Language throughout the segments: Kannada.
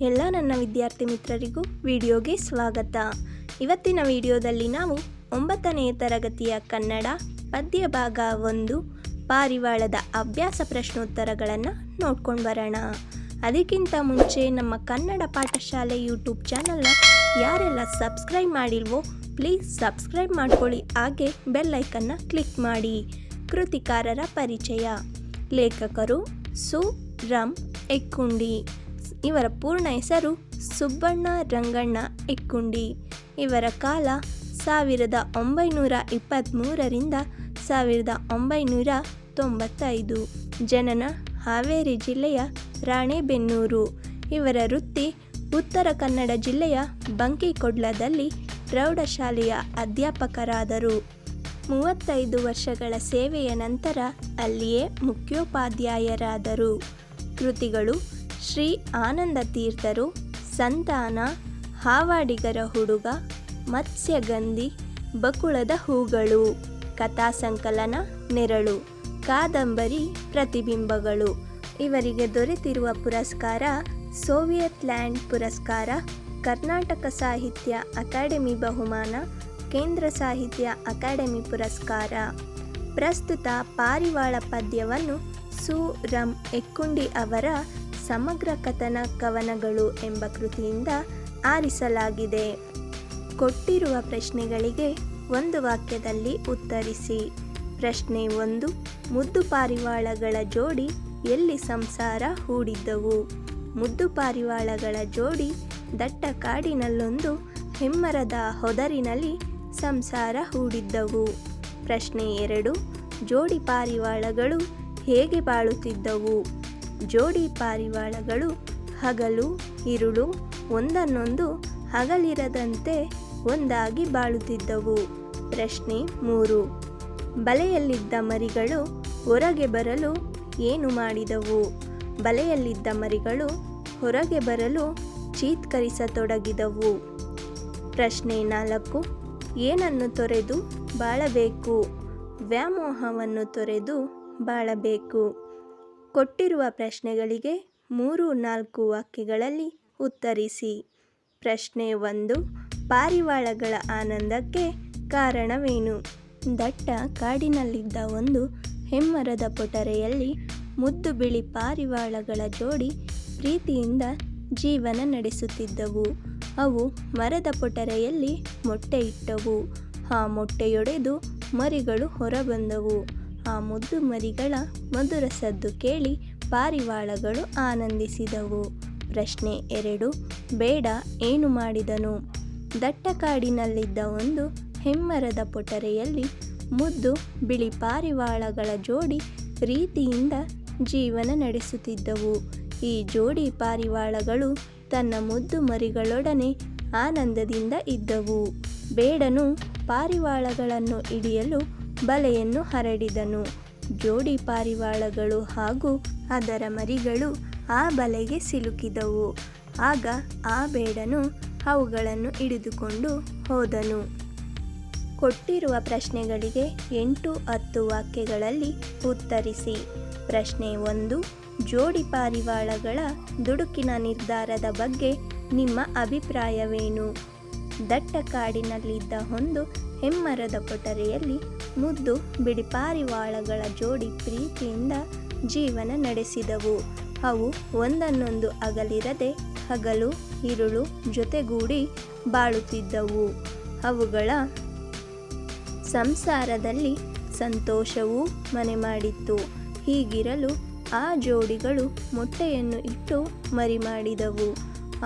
ಎಲ್ಲ ನನ್ನ ವಿದ್ಯಾರ್ಥಿ ಮಿತ್ರರಿಗೂ ವಿಡಿಯೋಗೆ ಸ್ವಾಗತ. ಇವತ್ತಿನ ವಿಡಿಯೋದಲ್ಲಿ ನಾವು 9ನೇ ತರಗತಿಯ ಕನ್ನಡ ಪದ್ಯ ಭಾಗ 1 ಪಾರಿವಾಳದ ಅಭ್ಯಾಸ ಪ್ರಶ್ನೋತ್ತರಗಳನ್ನು ನೋಡ್ಕೊಂಡು ಬರೋಣ. ಅದಕ್ಕಿಂತ ಮುಂಚೆ ನಮ್ಮ ಕನ್ನಡ ಪಾಠಶಾಲೆ ಯೂಟ್ಯೂಬ್ ಚಾನಲ್ನ ಯಾರೆಲ್ಲ ಸಬ್ಸ್ಕ್ರೈಬ್ ಮಾಡಿಲ್ವೋ ಪ್ಲೀಸ್ ಸಬ್ಸ್ಕ್ರೈಬ್ ಮಾಡ್ಕೊಳ್ಳಿ, ಹಾಗೆ ಬೆಲ್ ಐಕನ್ನ ಕ್ಲಿಕ್ ಮಾಡಿ. ಕೃತಿಕಾರರ ಪರಿಚಯ. ಲೇಖಕರು ಸು. ರಂ. ಎಕ್ಕುಂಡಿ. ಇವರ ಪೂರ್ಣ ಹೆಸರು ಸುಬ್ಬಣ್ಣ ರಂಗಣ್ಣ ಎಕ್ಕುಂಡಿ. ಇವರ ಕಾಲ 1923ರಿಂದ 1995. ಜನನ ಹಾವೇರಿ ಜಿಲ್ಲೆಯ ರಾಣೆಬೆನ್ನೂರು. ಇವರ ವೃತ್ತಿ ಉತ್ತರ ಕನ್ನಡ ಜಿಲ್ಲೆಯ ಬಂಕಿಕೊಡ್ಲದಲ್ಲಿ ಪ್ರೌಢಶಾಲೆಯ ಅಧ್ಯಾಪಕರಾದರು. 35 ವರ್ಷಗಳ ಸೇವೆಯ ನಂತರ ಅಲ್ಲಿಯೇ ಮುಖ್ಯೋಪಾಧ್ಯಾಯರಾದರು. ಕೃತಿಗಳು: ಶ್ರೀ ಆನಂದ ತೀರ್ಥರು, ಸಂತಾನ, ಹಾವಾಡಿಗರ ಹುಡುಗ, ಮತ್ಸ್ಯಗಂಧಿ, ಬಕುಳದ ಹೂಗಳು. ಕಥಾ ಸಂಕಲನ ನೆರಳು. ಕಾದಂಬರಿ ಪ್ರತಿಬಿಂಬಗಳು. ಇವರಿಗೆ ದೊರೆತಿರುವ ಪುರಸ್ಕಾರ: ಸೋವಿಯತ್ ಲ್ಯಾಂಡ್ ಪುರಸ್ಕಾರ, ಕರ್ನಾಟಕ ಸಾಹಿತ್ಯ ಅಕಾಡೆಮಿ ಬಹುಮಾನ, ಕೇಂದ್ರ ಸಾಹಿತ್ಯ ಅಕಾಡೆಮಿ ಪುರಸ್ಕಾರ. ಪ್ರಸ್ತುತ ಪಾರಿವಾಳ ಪದ್ಯವನ್ನು ಸು. ರಂ. ಎಕ್ಕುಂಡಿ ಅವರ ಸಮಗ್ರ ಕಥನ ಕವನಗಳು ಎಂಬ ಕೃತಿಯಿಂದ ಆರಿಸಲಾಗಿದೆ. ಕೊಟ್ಟಿರುವ ಪ್ರಶ್ನೆಗಳಿಗೆ ಒಂದು ವಾಕ್ಯದಲ್ಲಿ ಉತ್ತರಿಸಿ. ಪ್ರಶ್ನೆ 1. ಮುದ್ದು ಪಾರಿವಾಳಗಳ ಜೋಡಿ ಎಲ್ಲಿ ಸಂಸಾರ ಹೂಡಿದ್ದವು? ಮುದ್ದು ಪಾರಿವಾಳಗಳ ಜೋಡಿ ದಟ್ಟ ಕಾಡಿನಲ್ಲೊಂದು ಹೆಮ್ಮರದ ಹೊದರಿನಲ್ಲಿ ಸಂಸಾರ ಹೂಡಿದ್ದವು. ಪ್ರಶ್ನೆ 2. ಜೋಡಿ ಪಾರಿವಾಳಗಳು ಹೇಗೆ ಬಾಳುತ್ತಿದ್ದವು? ಜೋಡಿ ಪಾರಿವಾಳಗಳು ಹಗಲು ಇರುಳು ಒಂದನ್ನೊಂದು ಹಗಲಿರದಂತೆ ಒಂದಾಗಿ ಬಾಳುತ್ತಿದ್ದವು. ಪ್ರಶ್ನೆ 3. ಬಲೆಯಲ್ಲಿದ್ದ ಮರಿಗಳು ಹೊರಗೆ ಬರಲು ಏನು ಮಾಡಿದವು? ಬಲೆಯಲ್ಲಿದ್ದ ಮರಿಗಳು ಹೊರಗೆ ಬರಲು ಚೀತ್ಕರಿಸತೊಡಗಿದವು. ಪ್ರಶ್ನೆ 4. ಏನನ್ನು ತೊರೆದು ಬಾಳಬೇಕು? ವ್ಯಾಮೋಹವನ್ನು ತೊರೆದು ಬಾಳಬೇಕು. ಕೊಟ್ಟಿರುವ ಪ್ರಶ್ನೆಗಳಿಗೆ 3-4 ವಾಕ್ಯಗಳಲ್ಲಿ ಉತ್ತರಿಸಿ. ಪ್ರಶ್ನೆ 1. ಪಾರಿವಾಳಗಳ ಆನಂದಕ್ಕೆ ಕಾರಣವೇನು? ದಟ್ಟ ಕಾಡಿನಲ್ಲಿದ್ದ ಒಂದು ಹೆಮ್ಮರದ ಪೊಟರೆಯಲ್ಲಿ ಮುದ್ದು ಬಿಳಿ ಪಾರಿವಾಳಗಳ ಜೋಡಿ ಪ್ರೀತಿಯಿಂದ ಜೀವನ ನಡೆಸುತ್ತಿದ್ದವು. ಅವು ಮರದ ಪೊಟರೆಯಲ್ಲಿ ಮೊಟ್ಟೆ ಇಟ್ಟವು. ಆ ಮೊಟ್ಟೆಯೊಡೆದು ಮರಿಗಳು ಹೊರಬಂದವು. ಆ ಮುದ್ದು ಮರಿಗಳ ಮಧುರ ಸದ್ದು ಕೇಳಿ ಪಾರಿವಾಳಗಳು ಆನಂದಿಸಿದವು. ಪ್ರಶ್ನೆ 2. ಬೇಡ ಏನು ಮಾಡಿದನು? ದಟ್ಟ ಕಾಡಿನಲ್ಲಿದ್ದ ಒಂದು ಹೆಮ್ಮರದ ಪೊಟರೆಯಲ್ಲಿ ಮುದ್ದು ಬಿಳಿ ಪಾರಿವಾಳಗಳ ಜೋಡಿ ಪ್ರೀತಿಯಿಂದ ಜೀವನ ನಡೆಸುತ್ತಿದ್ದವು. ಈ ಜೋಡಿ ಪಾರಿವಾಳಗಳು ತನ್ನ ಮುದ್ದು ಮರಿಗಳೊಡನೆ ಆನಂದದಿಂದ ಇದ್ದವು. ಬೇಡನು ಪಾರಿವಾಳಗಳನ್ನು ಹಿಡಿಯಲು ಬಲೆಯನ್ನು ಹರಡಿದನು. ಜೋಡಿ ಪಾರಿವಾಳಗಳು ಹಾಗೂ ಅದರ ಮರಿಗಳು ಆ ಬಲೆಗೆ ಸಿಲುಕಿದವು. ಆಗ ಆ ಬೇಡನು ಅವುಗಳನ್ನು ಹಿಡಿದುಕೊಂಡು ಹೋದನು. ಕೊಟ್ಟಿರುವ ಪ್ರಶ್ನೆಗಳಿಗೆ 8-10 ವಾಕ್ಯಗಳಲ್ಲಿ ಉತ್ತರಿಸಿ. ಪ್ರಶ್ನೆ 1. ಜೋಡಿ ಪಾರಿವಾಳಗಳ ದುಡುಕಿನ ನಿರ್ಧಾರದ ಬಗ್ಗೆ ನಿಮ್ಮ ಅಭಿಪ್ರಾಯವೇನು? ದಟ್ಟ ಕಾಡಿನಲ್ಲಿದ್ದ ಒಂದು ಹೆಮ್ಮರದ ಪೊಟರೆಯಲ್ಲಿ ಮುದ್ದು ಬಿಳಿ ಪಾರಿವಾಳಗಳ ಜೋಡಿ ಪ್ರೀತಿಯಿಂದ ಜೀವನ ನಡೆಸಿದವು. ಅವು ಒಂದನ್ನೊಂದು ಅಗಲಿರದೆ ಹಗಲು ಇರುಳು ಜೊತೆಗೂಡಿ ಬಾಳುತ್ತಿದ್ದವು. ಅವುಗಳ ಸಂಸಾರದಲ್ಲಿ ಸಂತೋಷವೂ ಮನೆ ಮಾಡಿತ್ತು. ಹೀಗಿರಲು ಆ ಜೋಡಿಗಳು ಮೊಟ್ಟೆಯನ್ನು ಇಟ್ಟು ಮರಿ ಮಾಡಿದವು.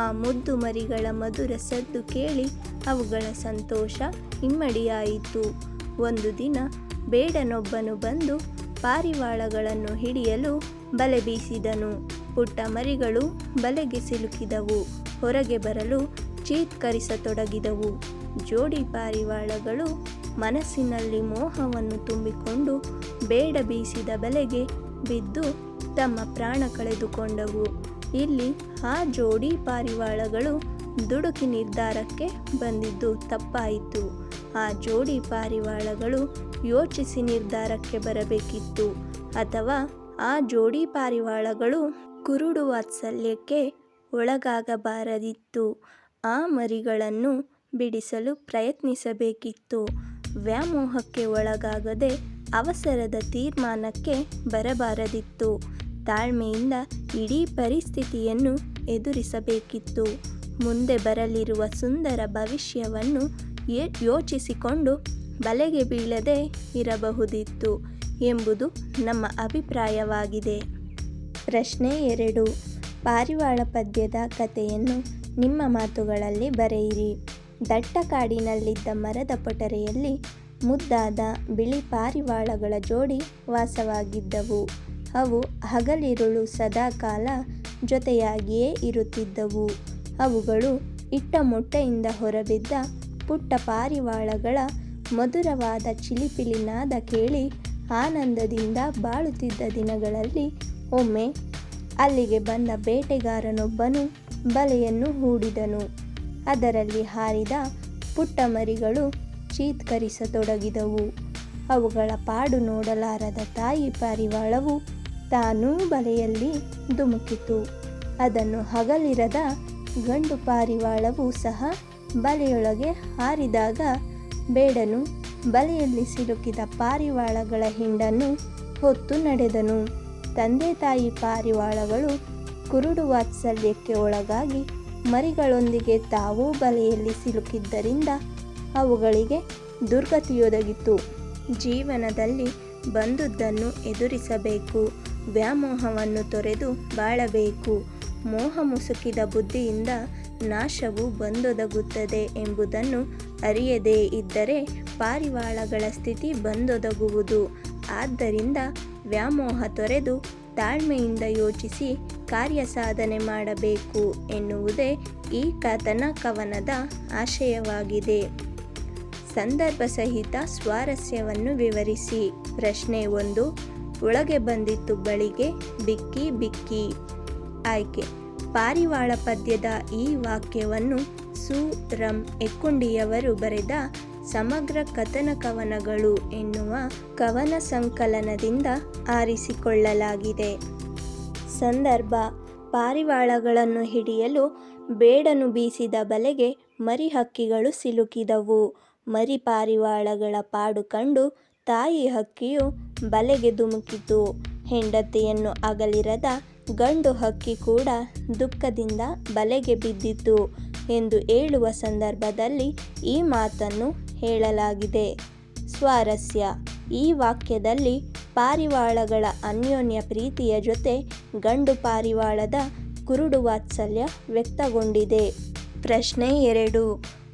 ಆ ಮುದ್ದು ಮರಿಗಳ ಮಧುರ ಸದ್ದು ಕೇಳಿ ಅವುಗಳ ಸಂತೋಷ ಇಮ್ಮಡಿಯಾಯಿತು. ಒಂದು ದಿನ ಬೇಡನೊಬ್ಬನು ಬಂದು ಪಾರಿವಾಳಗಳನ್ನು ಹಿಡಿಯಲು ಬಲೆ ಬೀಸಿದನು. ಪುಟ್ಟ ಮರಿಗಳು ಬಲೆಗೆ ಸಿಲುಕಿದವು. ಹೊರಗೆ ಬರಲು ಚೀತ್ಕರಿಸತೊಡಗಿದವು. ಜೋಡಿ ಪಾರಿವಾಳಗಳು ಮನಸ್ಸಿನಲ್ಲಿ ಮೋಹವನ್ನು ತುಂಬಿಕೊಂಡು ಬೇಡ ಬೀಸಿದ ಬಲೆಗೆ ಬಿದ್ದು ತಮ್ಮ ಪ್ರಾಣ ಕಳೆದುಕೊಂಡವು. ಇಲ್ಲಿ ಆ ಜೋಡಿ ಪಾರಿವಾಳಗಳು ದುಡುಕಿ ನಿರ್ಧಾರಕ್ಕೆ ಬಂದಿದ್ದು ತಪ್ಪಾಯಿತು. ಆ ಜೋಡಿ ಪಾರಿವಾಳಗಳು ಯೋಚಿಸಿ ನಿರ್ಧಾರಕ್ಕೆ ಬರಬೇಕಿತ್ತು. ಅಥವಾ ಆ ಜೋಡಿ ಪಾರಿವಾಳಗಳು ಕುರುಡು ವಾತ್ಸಲ್ಯಕ್ಕೆ ಒಳಗಾಗಬಾರದಿತ್ತು. ಆ ಮರಿಗಳನ್ನು ಬಿಡಿಸಲು ಪ್ರಯತ್ನಿಸಬೇಕಿತ್ತು. ವ್ಯಾಮೋಹಕ್ಕೆ ಒಳಗಾಗದೆ ಅವಸರದ ತೀರ್ಮಾನಕ್ಕೆ ಬರಬಾರದಿತ್ತು. ತಾಳ್ಮೆಯಿಂದ ಇಡೀ ಪರಿಸ್ಥಿತಿಯನ್ನು ಎದುರಿಸಬೇಕಿತ್ತು. ಮುಂದೆ ಬರಲಿರುವ ಸುಂದರ ಭವಿಷ್ಯವನ್ನು ಯೋಚಿಸಿಕೊಂಡು ಬಲೆಗೆ ಬೀಳದೆ ಇರಬಹುದಿತ್ತು ಎಂಬುದು ನಮ್ಮ ಅಭಿಪ್ರಾಯವಾಗಿದೆ. ಪ್ರಶ್ನೆ 2. ಪಾರಿವಾಳ ಪದ್ಯದ ಕಥೆಯನ್ನು ನಿಮ್ಮ ಮಾತುಗಳಲ್ಲಿ ಬರೆಯಿರಿ. ದಟ್ಟ ಕಾಡಿನಲ್ಲಿದ್ದ ಮರದ ಪೊಟರೆಯಲ್ಲಿ ಮುದ್ದಾದ ಬಿಳಿ ಪಾರಿವಾಳಗಳ ಜೋಡಿ ವಾಸವಾಗಿದ್ದವು. ಅವು ಹಗಲಿರುಳು ಸದಾಕಾಲ ಜೊತೆಯಾಗಿಯೇ ಇರುತ್ತಿದ್ದವು. ಅವುಗಳು ಇಟ್ಟ ಮೊಟ್ಟೆಯಿಂದ ಹೊರಬಿದ್ದ ಪುಟ್ಟ ಪಾರಿವಾಳಗಳ ಮಧುರವಾದ ಚಿಲಿಪಿಲಿ ನಾದ ಕೇಳಿ ಆನಂದದಿಂದ ಬಾಳುತ್ತಿದ್ದ ದಿನಗಳಲ್ಲಿ ಒಮ್ಮೆ ಅಲ್ಲಿಗೆ ಬಂದ ಬೇಟೆಗಾರನೊಬ್ಬನು ಬಲೆಯನ್ನು ಹೂಡಿದನು. ಅದರಲ್ಲಿ ಹಾರಿದ ಪುಟ್ಟ ಮರಿಗಳು ಚೀತ್ಕರಿಸತೊಡಗಿದವು. ಅವುಗಳ ಪಾಡು ನೋಡಲಾರದ ತಾಯಿ ಪಾರಿವಾಳವು ತಾನೂ ಬಲೆಯಲ್ಲಿ ಧುಮುಕಿತು. ಅದನ್ನು ಹಗಲಿರದ ಗಂಡು ಪಾರಿವಾಳವು ಸಹ ಬಲೆಯೊಳಗೆ ಹಾರಿದಾಗ ಬೇಡನು ಬಲೆಯಲ್ಲಿ ಸಿಲುಕಿದ ಪಾರಿವಾಳಗಳ ಹಿಂಡನ್ನು ಹೊತ್ತು ನಡೆದನು. ತಂದೆ ತಾಯಿ ಪಾರಿವಾಳಗಳು ಕುರುಡು ವಾತ್ಸಲ್ಯಕ್ಕೆ ಒಳಗಾಗಿ ಮರಿಗಳೊಂದಿಗೆ ತಾವೂ ಬಲೆಯಲ್ಲಿ ಸಿಲುಕಿದ್ದರಿಂದ ಅವುಗಳಿಗೆ ದುರ್ಗತಿಯೊದಗಿತು. ಜೀವನದಲ್ಲಿ ಬಂದುದನ್ನು ಎದುರಿಸಬೇಕು. ವ್ಯಾಮೋಹವನ್ನು ತೊರೆದು ಬಾಳಬೇಕು. ಮೋಹ ಮುಸುಕಿದ ಬುದ್ಧಿಯಿಂದ ನಾಶವು ಬಂದೊದಗುತ್ತದೆ ಎಂಬುದನ್ನು ಅರಿಯದೇ ಇದ್ದರೆ ಪಾರಿವಾಳಗಳ ಸ್ಥಿತಿ ಬಂದೊದಗುವುದು. ಆದ್ದರಿಂದ ವ್ಯಾಮೋಹ ತೊರೆದು ತಾಳ್ಮೆಯಿಂದ ಯೋಚಿಸಿ ಕಾರ್ಯ ಸಾಧನೆ ಮಾಡಬೇಕು ಎನ್ನುವುದೇ ಈ ಕವನದ ಆಶಯವಾಗಿದೆ. ಸಂದರ್ಭ ಸಹಿತ ಸ್ವಾರಸ್ಯವನ್ನು ವಿವರಿಸಿ. ಪ್ರಶ್ನೆ 1. ಒಳಗೆ ಬಂದಿತ್ತು ಬಳಿಗೆ ಬಿಕ್ಕಿ ಬಿಕ್ಕಿ. ಆಯ್ಕೆ: ಪಾರಿವಾಳ ಪದ್ಯದ ಈ ವಾಕ್ಯವನ್ನು ಸು. ರಂ. ಎಕ್ಕುಂಡಿಯವರು ಬರೆದ ಸಮಗ್ರ ಕಥನ ಕವನಗಳು ಎನ್ನುವ ಕವನ ಸಂಕಲನದಿಂದ ಆರಿಸಿಕೊಳ್ಳಲಾಗಿದೆ. ಸಂದರ್ಭ: ಪಾರಿವಾಳಗಳನ್ನು ಹಿಡಿಯಲು ಬೇಡನು ಬೀಸಿದ ಬಲೆಗೆ ಮರಿಹಕ್ಕಿಗಳು ಸಿಲುಕಿದವು. ಮರಿ ಪಾರಿವಾಳಗಳ ಪಾಡು ಕಂಡು ತಾಯಿ ಹಕ್ಕಿಯು ಬಲೆಗೆ ಧುಮುಕಿತು. ಹೆಂಡತಿಯನ್ನು ಅಗಲಿರದ ಗಂಡು ಹಕ್ಕಿ ಕೂಡ ದುಃಖದಿಂದ ಬಲೆಗೆ ಬಿದ್ದಿತು ಎಂದು ಹೇಳುವ ಸಂದರ್ಭದಲ್ಲಿ ಈ ಮಾತನ್ನು ಹೇಳಲಾಗಿದೆ. ಸ್ವಾರಸ್ಯ: ಈ ವಾಕ್ಯದಲ್ಲಿ ಪಾರಿವಾಳಗಳ ಅನ್ಯೋನ್ಯ ಪ್ರೀತಿಯ ಜೊತೆ ಗಂಡು ಪಾರಿವಾಳದ ಕುರುಡು ವಾತ್ಸಲ್ಯ ವ್ಯಕ್ತಗೊಂಡಿದೆ. ಪ್ರಶ್ನೆ 2.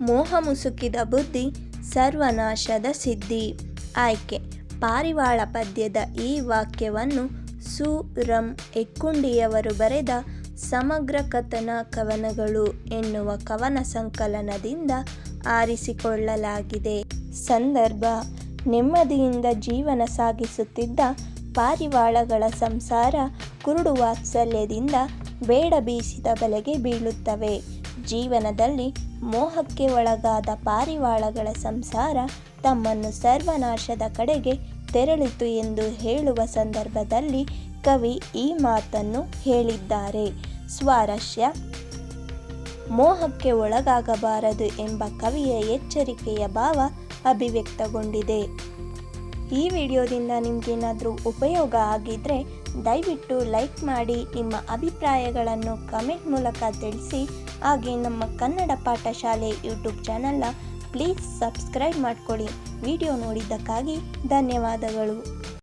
ಮೋಹ ಮುಸುಕಿದ ಬುದ್ಧಿ ಸರ್ವನಾಶದ ಸಿದ್ಧಿ. ಆಯ್ಕೆ: ಪಾರಿವಾಳ ಪದ್ಯದ ಈ ವಾಕ್ಯವನ್ನು ಸು. ರಂ. ಎಕ್ಕುಂಡಿಯವರು ಬರೆದ ಸಮಗ್ರ ಕಥನ ಕವನಗಳು ಎನ್ನುವ ಕವನ ಸಂಕಲನದಿಂದ ಆರಿಸಿಕೊಳ್ಳಲಾಗಿದೆ. ಸಂದರ್ಭ: ನೆಮ್ಮದಿಯಿಂದ ಜೀವನ ಸಾಗಿಸುತ್ತಿದ್ದ ಪಾರಿವಾಳಗಳ ಸಂಸಾರ ಕುರುಡು ವಾತ್ಸಲ್ಯದಿಂದ ಬೇಡ ಬೀಸಿದ ಬಲೆಗೆ ಬೀಳುತ್ತವೆ. ಜೀವನದಲ್ಲಿ ಮೋಹಕ್ಕೆ ಒಳಗಾದ ಪಾರಿವಾಳಗಳ ಸಂಸಾರ ತಮ್ಮನ್ನು ಸರ್ವನಾಶದ ಕಡೆಗೆ ತೆರಳಿತು ಎಂದು ಹೇಳುವ ಸಂದರ್ಭದಲ್ಲಿ ಕವಿ ಈ ಮಾತನ್ನು ಹೇಳಿದ್ದಾರೆ. ಸ್ವಾರಸ್ಯ: ಮೋಹಕ್ಕೆ ಒಳಗಾಗಬಾರದು ಎಂಬ ಕವಿಯ ಎಚ್ಚರಿಕೆಯ ಭಾವ ಅಭಿವ್ಯಕ್ತಗೊಂಡಿದೆ. ಈ ವಿಡಿಯೋದಿಂದ ನಿಮಗೇನಾದರೂ ಉಪಯೋಗ ಆಗಿದ್ದರೆ ದಯವಿಟ್ಟು ಲೈಕ್ ಮಾಡಿ, ನಿಮ್ಮ ಅಭಿಪ್ರಾಯಗಳನ್ನು ಕಮೆಂಟ್ ಮೂಲಕ ತಿಳಿಸಿ. ಹಾಗೆ ನಮ್ಮ ಕನ್ನಡ ಪಾಠಶಾಲೆ ಯೂಟ್ಯೂಬ್ ಚಾನಲ್ನ ಪ್ಲೀಸ್ ಸಬ್ಸ್ಕ್ರೈಬ್ ಮಾಡ್ಕೊಳ್ಳಿ. ವಿಡಿಯೋ ನೋಡಿದ್ದಕ್ಕಾಗಿ ಧನ್ಯವಾದಗಳು.